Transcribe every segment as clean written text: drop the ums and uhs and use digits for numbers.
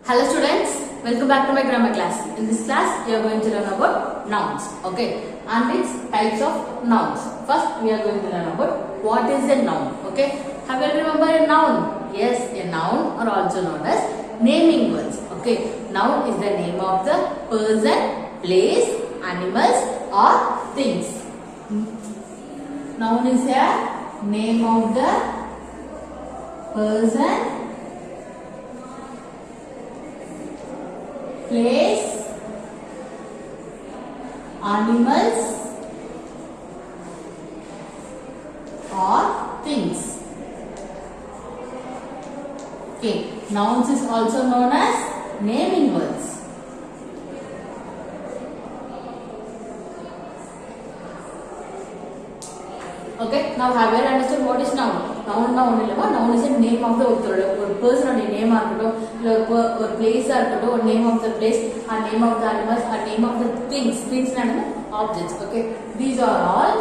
Hello students, welcome back to my grammar class. In this class, we are going to learn about nouns, okay, and its types of nouns. First, we are going to learn about what is a noun, okay. Have you remember a noun? Yes, a noun are also known as naming words, okay. Noun is the name of the person, place, animals or things. Noun is a name of the person, place, animals or things. Okay, nouns is also known as naming words. Okay, now have you understood what is noun? Noun is a name of the person name or place or name of the place, or name of the animals, or name of the things and objects. Okay, these are all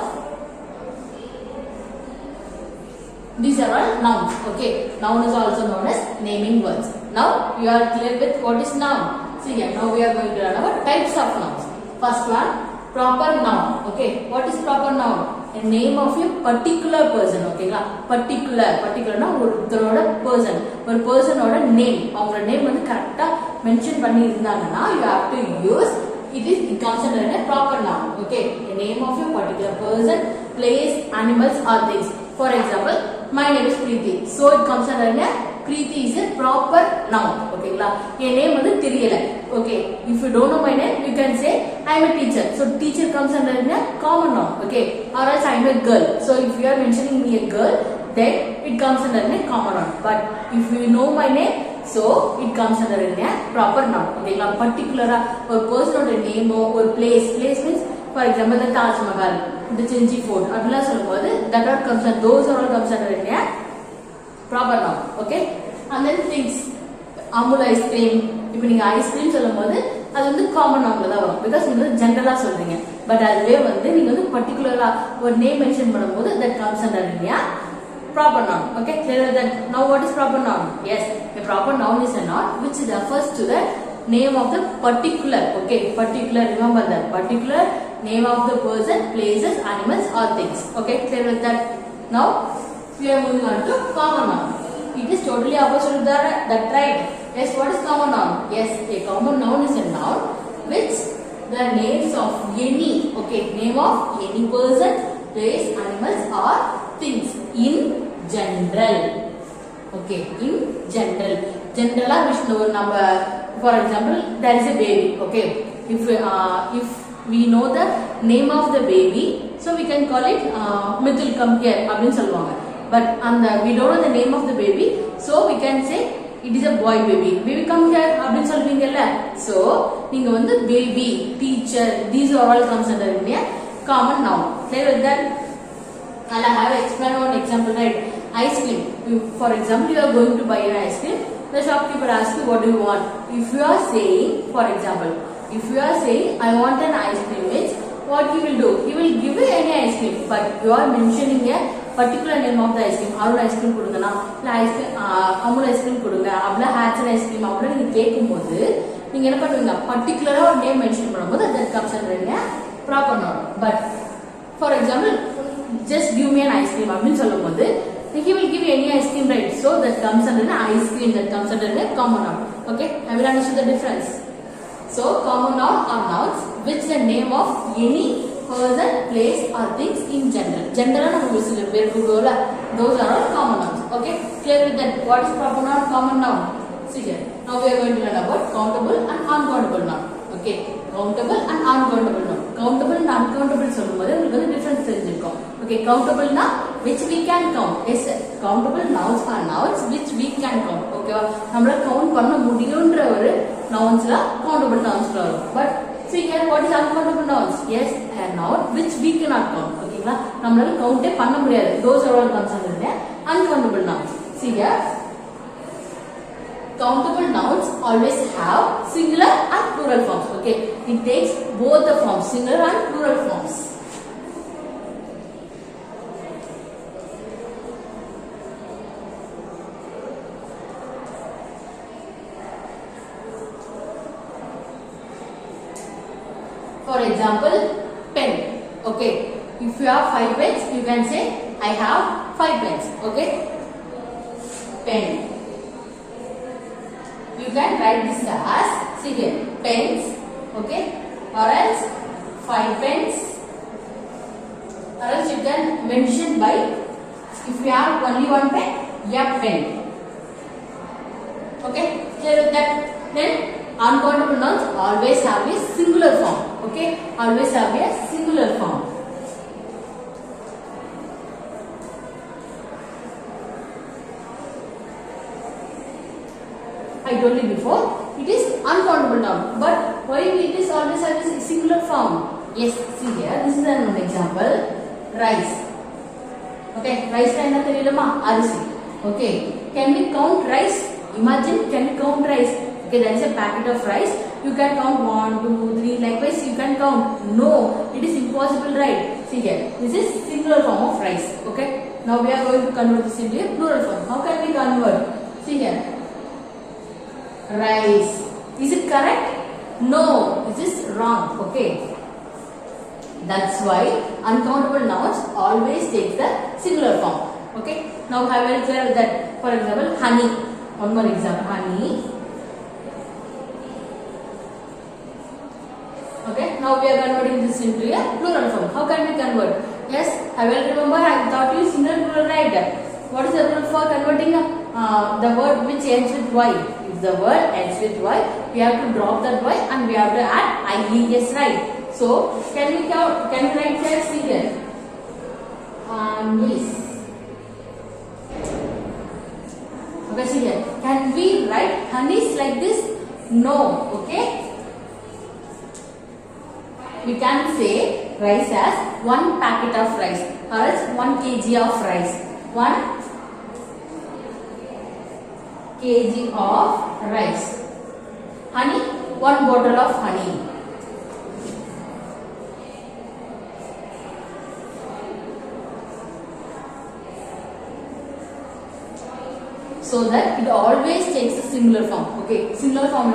nouns. Okay, noun is also known as naming words. Now you are clear with what is noun. See here, now we are going to learn about types of nouns. First one, proper noun. Okay, what is proper noun? A name of a particular person. Okay, particular na oruthoroda person oda name, avanga name vandu correct ah mention panni irundanga you have to use it comes under a proper noun. Okay, a name of a particular person, place, animals or things. For example, my name is Preeti, so it comes under a Preeti is a proper noun. Okay, your name vandu theriyala. Okay, if you don't know my name, you can say I am a teacher. So teacher comes under a common noun. Okay, or else I am a girl. So if you are mentioning me a girl, then it comes under a common noun. But if you know my name, so it comes under a proper noun. Okay, particular or person or name or place. Place means, for example, the Taj Mahal, the Chinchi Fort. That all comes under, those are all comes under a proper noun. Okay, and then things. Amul ice cream. If you ice cream சொல்லும்போது அது வந்து common நவுன்ல தான் வரும் because நீங்க ஜெனரலா சொல்றீங்க. But அதுவே வந்து நீங்க வந்து பர்టిక్యులரா ஒரு நேம் மென்ஷன் பண்ணும்போது that comes under a proper noun. Okay, clear that. Now what is proper noun? Yes, a proper noun is a noun which refers to the name of the particular. Okay, particular, remember that, particular name of the person, places, animals or things. Okay, clear with that. Now we are moving on to common noun. It is totally opposite of that, right? Yes, what is common noun? Yes, a common noun is a noun which the names of any, okay, name of any person, place, animals or things in general. Okay, in general. General number, for example, there is a baby. Okay, if we know the name of the baby, so we can call it Mithul, come here, abin solvanga. But we don't know the name of the baby, so we can say it is a boy baby. Baby come here, abin solvingalla. So neenga vandu baby, teacher, these are all comes under a common noun. Clear with that? I have explained one example, right? Ice cream. For example, you are going to buy an ice cream. The shopkeeper asks you, what do you want? If you are saying, for example, if you are saying I want an ice cream, means what he will do? He will give you any ice cream, but you are mentioning a particular name of the ice cream. Arun ice cream கொடுங்கனா இல்ல ice cream Amul ice cream கொடுங்க அப்படி Hatchin ice cream அப்படி நீங்க கேக்கும்போது நீங்க என்ன பண்ணுவீங்க particular ஒரு நேம் மென்ஷன் பண்ணும்போது that comes under a proper noun. But for example, just give me an ice cream அப்படினு சொல்லும்போது he will give you any ice cream, right? So that comes under an ice cream, that comes under a common noun. Okay, have you understood the difference? So common noun are nouns which the name of any person, place or things in general. General those are all common nouns. Okay, clear with that? What is proper noun, common noun? See here, now we are going to learn about countable and uncountable noun. Okay, countable and uncountable noun. Countable and uncountable சொல்லும்போது உங்களுக்கு வந்து difference தெரிஞ்சிருக்கும். Okay, countable na which we can count. Yes, countable nouns are nouns which we can count. Okay, நம்மள count பண்ண முடியும்ன்ற ஒரு nounsல countable nouns வரும். But see here, what is uncountable nouns? Yes, a noun which we cannot count. Okay, நம்மளால கவுண்டே பண்ண முடியாது. Those are all comes under uncountable nouns. See here, countable nouns always have singular and plural forms. Okay, it takes both the forms, singular and plural forms. For example, pen. Okay. If you have 5 pens, you can say I have 5 pens. Okay. Pen. You can write this as, see here, pens. Okay. Or else 5 pens. Or else you can mention by, if you have only one pen, a pen. Okay. Clear with that? Then uncountable nouns always have a singular form. Okay. Always have a singular form. I told you before, it is uncountable noun. But why it is always have a singular form? Yes, see here, this is an example. Rice. Okay, rice enna theriyalama? Arisi. Okay, can we count rice? Imagine, can we count rice? Okay, there is a packet of rice. You can count 1, 2, 3, likewise you can count. No, it is impossible, right? See here, this is singular form of rice. Okay, now we are going to convert this into a plural form. How can we convert? See here, rice. Is it correct? No, this is wrong. Okay, that's why uncountable nouns always take the singular form. Okay, now I will clear that. For example, honey. One more example, honey. Okay, now we are converting this into a plural form. How can we convert? Yes, I will remember, I taught you singular plural, right? What is the rule for converting the word which ends with y? If the word ends with y, we have to drop that y and we have to add ie. Yes, right. So can we count? Can we write here? See here. This. Okay, see here. Can we write honeys like this? No. Okay. We can say rice as 1 packet of rice or else 1 kg of rice. 1 kg of rice. Honey, 1 bottle of honey. So that it always takes a singular form. Okay, singular form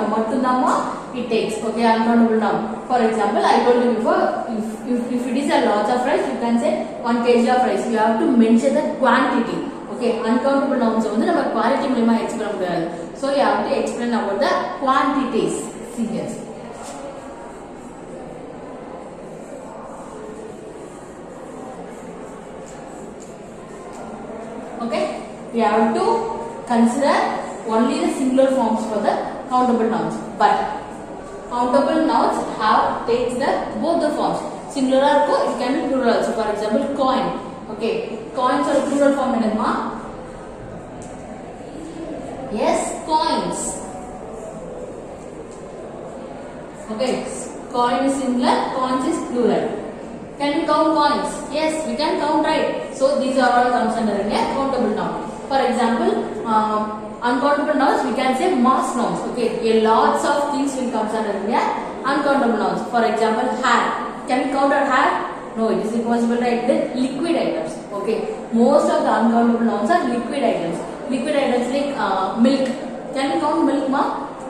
it takes. Okay, uncountable noun. For example, I told you before, if it is a lot of rice, you can say 1 kg of rice. You have to mention the quantity. Okay, uncountable nouns வந்து நம்ம quality மூலமா explain பண்ண. So you have to explain about the quantities. See here. Okay, we have to consider only the singular forms for the countable nouns. But countable nouns takes the both the forms. Singular or it can be plural. So for example, coin. Okay, coins are plural form enna? Yes, coins. Okay, coin is singular, coins is plural. Can we count coins? Yes, we can count, right? So these are all comes under a countable noun. For example, uncountable nouns, we can say mass nouns. Okay, a lots of things will come under uncountable nouns. For example, hair. Can we count our hair? No, it is impossible, right? Then liquid items. Okay, most of the uncountable nouns are liquid items. Liquid items like milk. Can we count milk, ma?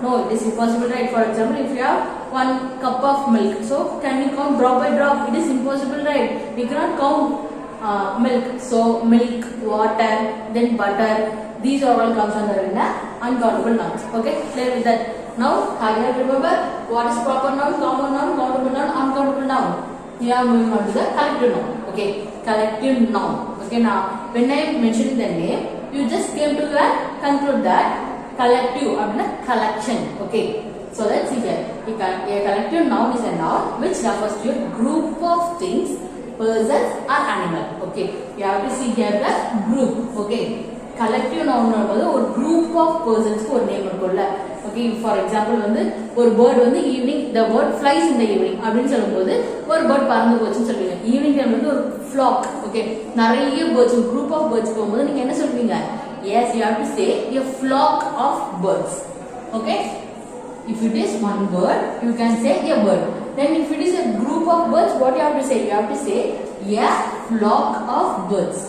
No, it is impossible, right? For example, if you have 1 cup of milk, so can we count drop by drop? It is impossible, right? We cannot count milk. So milk, water, then butter, these are all comes under uncountable nouns. Okay, clear with that. Now have you remember what is proper noun, common noun, countable noun, uncountable noun? We are moving on to the collective noun. Okay, collective noun. Okay, now when I am mentioning the name, you just came to conclude that collective or collection. Okay, so let's see here. A collective noun is a noun which refers to a group of things, persons or animal. Okay, you have to see here the group. Okay, collective noun ஒரு group of persons க்கு ஒரு name இருக்கும்ல. Okay, for example ஒரு bird evening, the bird flies in the evening அப்படினு சொல்லும்போது ஒரு bird பறந்து போச்சுன்னு சொல்வீங்க. ஈவினிங் டைம்ல ஒரு flock. Okay, நிறைய birds, group of birds போகும்போது நீங்க என்ன சொல்வீங்க? Yes, you have to say a flock of birds. Okay, if it is one bird, you can say a bird. Then if it is a group of birds, what you have to say? You have to say a flock of birds.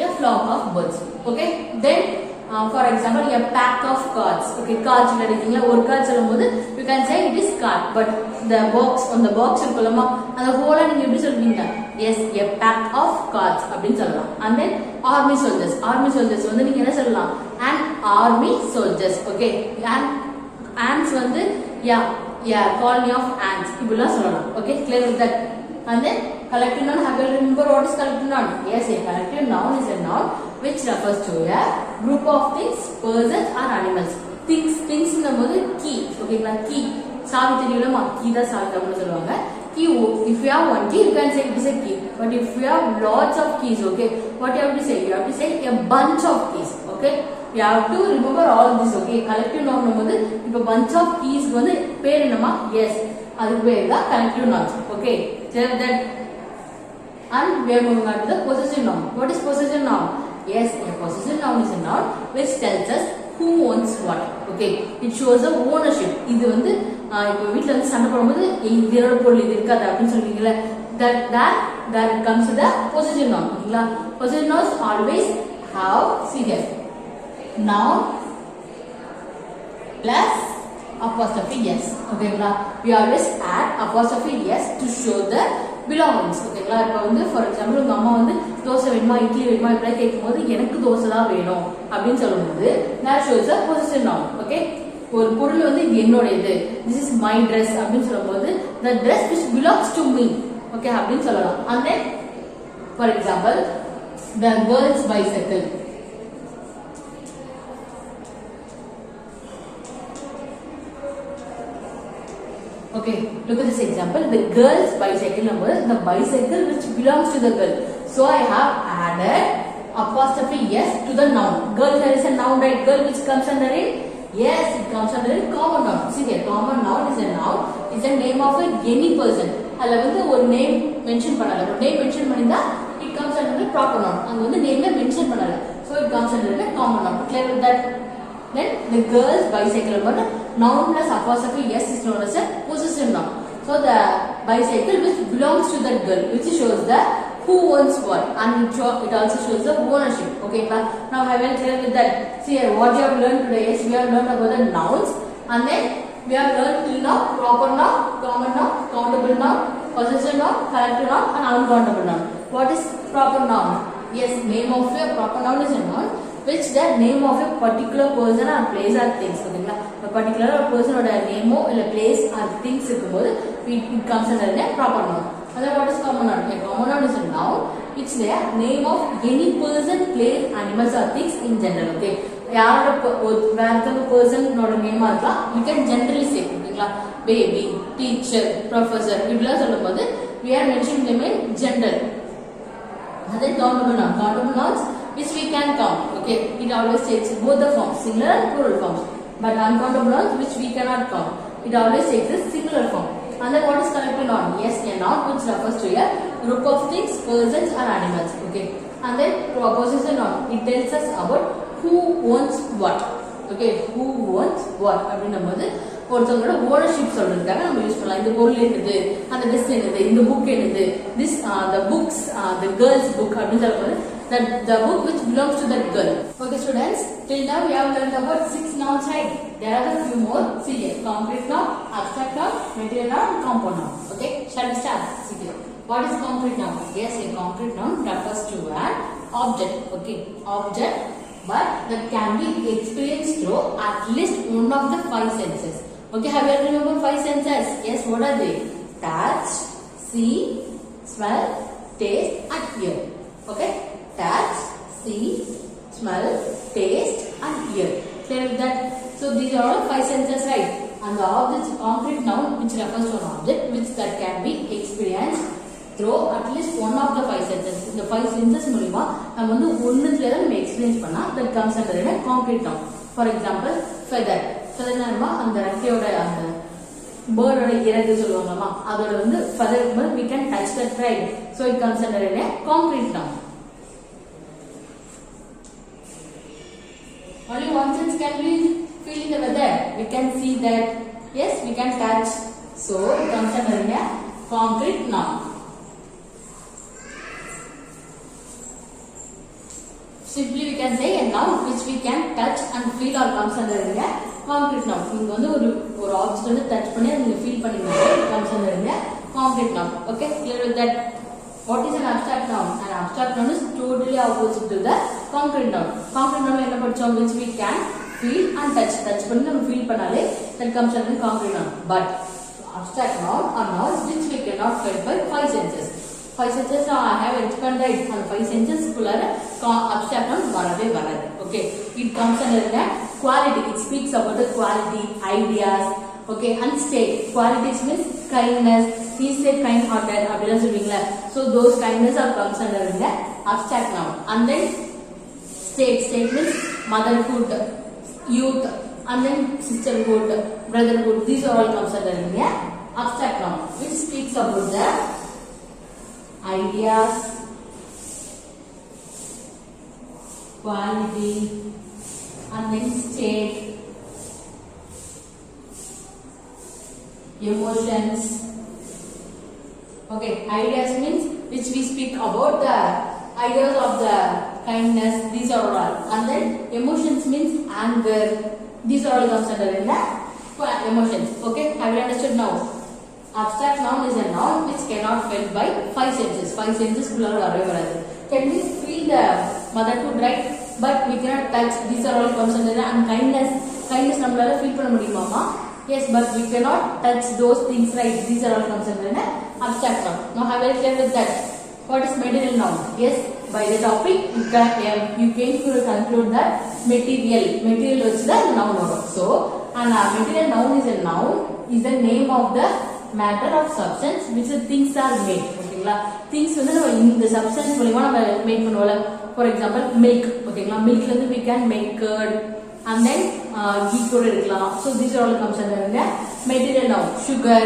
A flock of birds. Okay, then For example, a pack of cards. Okay, cards எடுத்தீங்களா ஒரு card சொல்லும்போது you can say it is card, but the box on the box இருக்குல்லமா அந்த ஹோல நீங்க எப்படி சொல்வீங்க? Yes, a pack of cards அப்படினு சொல்லலாம். And then army soldiers வந்து நீங்க என்ன சொல்லலாம்? An army soldiers. Okay, and ants வந்து yeah colony of ants இப்படிலாம் சொல்லலாம். Okay, clear with that? And then collective noun, have you remember what is collective noun? Yes, a collective noun is a noun which refers to a group of things, persons or animals. Things னும்போது key. ஓகேங்களா? key சாவி தெரியுமா? key தான் சாவி தமிழ்ல சொல்லுவாங்க. key, if you have one key you can say it is a key, but if you have lots of keys, okay, what you have to say? You have to say a bunch of keys. Okay, you have to remember all this. Okay, collective noun னும்போது இப்ப bunch of keys க்கு வந்து பேர் என்னமா? Yes, அதுக்கு பேர் தான் collective nouns. Okay, tell that. And we are moving on to the possessive noun. What is possessive noun? Yes, a possessive noun is a noun which tells us who owns what. Okay, it shows the ownership. இது வந்து இப்போ வீட்ல வந்து சண்டை போடும்போது இதோட பொருள் இது இருக்காது அப்படினு சொல்வீங்கல, that comes to the possessive noun. ஓகேங்களா? Possessive nouns always have, see here, noun plus apostrophe s. ஓகேங்களா? we always add apostrophe s to show the belongings. ஓகேங்களா? இப்போ வந்து ஃபார் எக்ஸாம்பிள் உங்க அம்மா வந்து தோசை வேணுமா இட்லி வேணுமா இப்படி கேட்கும்போது எனக்கு தோசை தான் வேணும் அப்படின்னு சொல்லும்போது that shows a possessive noun. Okay, ஒரு பொருள் வந்து என்னோடது, this is my dress அப்படின்னு சொல்லும்போது the dress which belongs to me. Okay அப்படின்னு சொல்லலாம். and then for example the girl's bicycle. Okay, look at this example. The girl's bicycle number, the bicycle which belongs to the girl. So I have added apostrophe s to the noun. Girl, there is a noun, right? Girl, which comes under it? Yes, it comes under a common noun. See here, common noun is a noun. It's a name of any person. அதுல வந்து ஒரு name mention பண்ணல. ஒரு name mention பண்ணிருந்தா it comes under the proper noun. அங்க வந்து நேம்ல mention பண்ணல. So it comes under the common noun. Clear with that? Then the girl's bicycle, but noun plus apostrophe s is known as a possessive noun. So the bicycle which belongs to that girl, which shows the who owns what, and it also shows the ownership. Okay, now I will clear with that. See here, what you have learned today is we have learned about the nouns, and then we have learned till now proper noun, common noun, countable noun, possessive noun, collective noun, and uncountable noun. What is proper noun? Yes, name of a proper noun is a noun which the name of a particular person or place or things. ஓகேங்களா? a particular person ஓட நேமோ இல்ல place or things இருக்கும்போது it comes under a proper noun. Other what is common noun? A common noun is a noun which the name of any person, place, animals or things in general. Okay, யாரோட வேற person ஓட நேமா இருக்கலாம், you can generally say. ஓகேங்களா? baby, teacher, professor இப்படிலாம் சொல்லும்போது we are mentioning them in general. Other countable noun. Countable nouns which we can count. Okay, it always takes both the forms, singular and plural forms. But uncountable nouns which we cannot count, it always takes a singular form. And then what is collective noun? Yes, a noun which refers to a group of things, persons or animals. Okay, and then possessive noun, it tells us about who owns what. Okay, who owns what அப்படின்னும்போது ஒருத்தவங்களோட ownership சொல்றதுக்காக நம்ம use பண்ணலாம். இந்த பொருள் என்னது, அந்த dress என்னது, இந்த புக் என்னது, this the books, the girl's book அப்படின்னு சொல்லும்போது that the book which belongs to that girl. Okay students, till now we have learned about 6 nouns, right? There are a few more. See here, concrete noun, abstract noun, material noun, compound noun. Okay, shall we start? See here, what is concrete noun? Yes, a concrete noun refers to an object. Okay, object but that can be experienced through at least one of the 5 senses. Okay, have you remember 5 senses? Yes, what are they? Touch, see, smell, taste and hear. Okay, touch, see, smell, taste and hear. Clear with that? So these are all 5 senses, right? And the object concrete noun which refers to an object which that can be experienced through at least one of the 5 senses. The 5 senses மூலமா நம்ம வந்து ஒண்ணுல நம்ம experience பண்ணா that comes under a concrete noun. For example, feather. feather னா அந்த ரெக்கையோட அந்த பேர்டோட இறகு சொல்லுவாங்கமா, அதோட வந்து feather we can touch that, right? So it comes under a concrete noun. Only one sense can be feeling the weather. We can see that. Yes, we can touch. So it comes under a concrete noun. Simply we can say a noun which we can touch and feel or comes under the concrete noun. நீங்க வந்து ஒரு object வந்து touch பண்ணி நீங்க feel பண்ணீங்கன்னா it comes under the concrete noun. Okay, clear with that? What is an abstract noun? An abstract noun is totally opposite to the concrete noun. Concrete noun என்ன படிச்சோம்? Which we can feel and touch. Touch பண்ணி நம்ம feel பண்ணாலே that comes under concrete noun. But abstract noun are nouns which we cannot feel by five senses. Five senses I have explained right. And five senses kulla abstract noun varave varadu. Okay, it comes under the quality. It speaks about the quality, ideas. Okay, and state. Qualities means kindness. He said kind hearted. அப்படிலாம் சொல்வீங்களா? So those kindness are comes under the abstract noun. And then state. State means motherhood, youth, and then sisterhood, brotherhood. These are all comes under the abstract noun, which speaks about the ideas, quality, and then state, emotions. Okay, ideas means which we speak about the ideas of the kindness. These are all. And then emotions means anger. These are all comes under in the emotions. Okay, have you understood now? Abstract noun is a noun which cannot felt by five senses. Five senses kulla varave varadu. Can we feel the motherhood, right? But we cannot touch. These are all comes under the kindness. Kindness nammalaala feel panna mudiyuma? Yes, but we cannot touch those things, right? These are all comes under the abstract noun. Now have a clear with that. What is material noun? Yes, by the topic you came to conclude that material is the noun order. So and material noun is a noun is the name of the matter of substance which the things are made. ஓகேங்களா? things வந்து நம்ம இந்த substance மூலமா நம்ம make பண்ணுவோம்ல. For example milk. ஓகேங்களா? milkல இருந்து we can make curd and then ghee கூட எடுக்கலாம். So these all comes under the material noun. Sugar,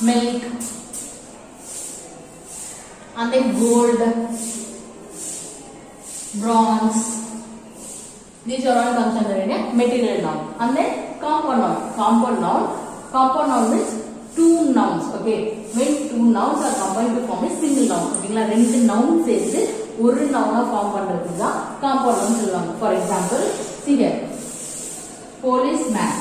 milk, and then gold, bronze. These are all comes under the material noun. And then compound noun. Compound noun means two nouns. Okay, when two nouns are combined to form a single noun. ஓகேங்களா? ரெண்டு noun சேர்த்து ஒரு noun form பண்றது தான் compound noun சொல்லுவாங்க. For example, see here, policeman.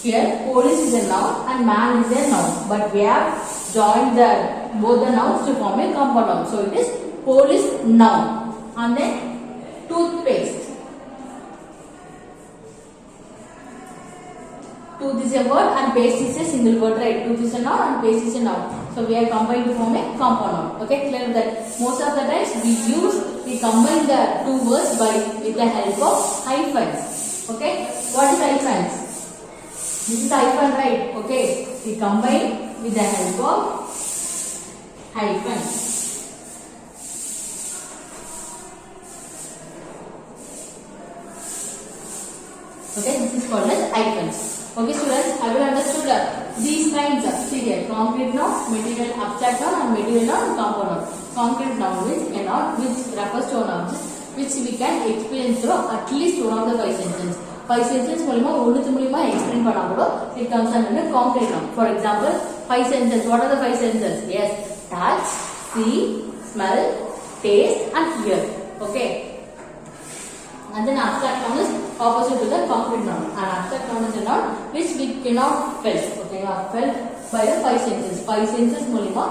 Here police is a noun and man is a noun, but we have joined both the nouns to form a compound noun. So it is police noun. And then toothpaste. Tooth is a word and paste is a single word, right? Tooth is a noun and paste is a noun. So we are combined to form a compound noun. Okay, clear that most of the times we combine the two words with the help of hyphens. Okay, what is hyphens? This is hyphen, right? Okay, we combine with the help of hyphens. Okay, this is called as hyphens. Okay, students, have you understood these kinds of concrete noun, material abstract noun, and material noun, compound noun. Concrete noun means a noun which refers to an object which we can explain through at least one of the five sentences. Five sentences மூலமா ஒண்ணுத்து மூலமா explain பண்ணா கூட it comes under concrete noun. For example, five sentences. What are the five sentences? Yes, touch, see, smell, taste, and hear. Okay. And then abstract noun is opposite to the concrete noun. An abstract noun is a noun which we cannot felt. Okay, felt by the five senses. Five senses மூலமா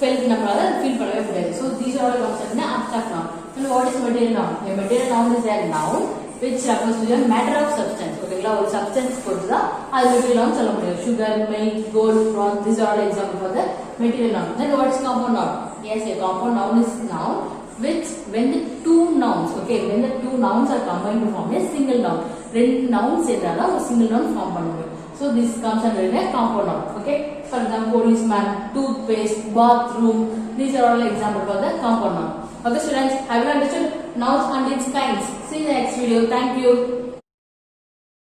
felt நம்மளால feel பண்ணவே முடியாது. So these are all concepts in abstract noun. And what is material noun? A material noun is a noun which refers to the matter of substance. ஓகேங்களா? ஒரு substance பொறுத்து தான் அது material noun சொல்ல முடியும். Sugar, milk, gold, bronze. These are all examples for the material noun. Then what is compound noun? Yes, a compound noun is noun which when the two nouns are combined to form a single noun. ரெண்டு nouns சேர்ந்தாதான் ஒரு single noun form பண்ண முடியும். So this comes under a compound noun. Okay, for example, policeman, toothpaste, bathroom. These are all examples for the compound noun. Okay, students, have you understood nouns and its kinds? See you in the next video. Thank you.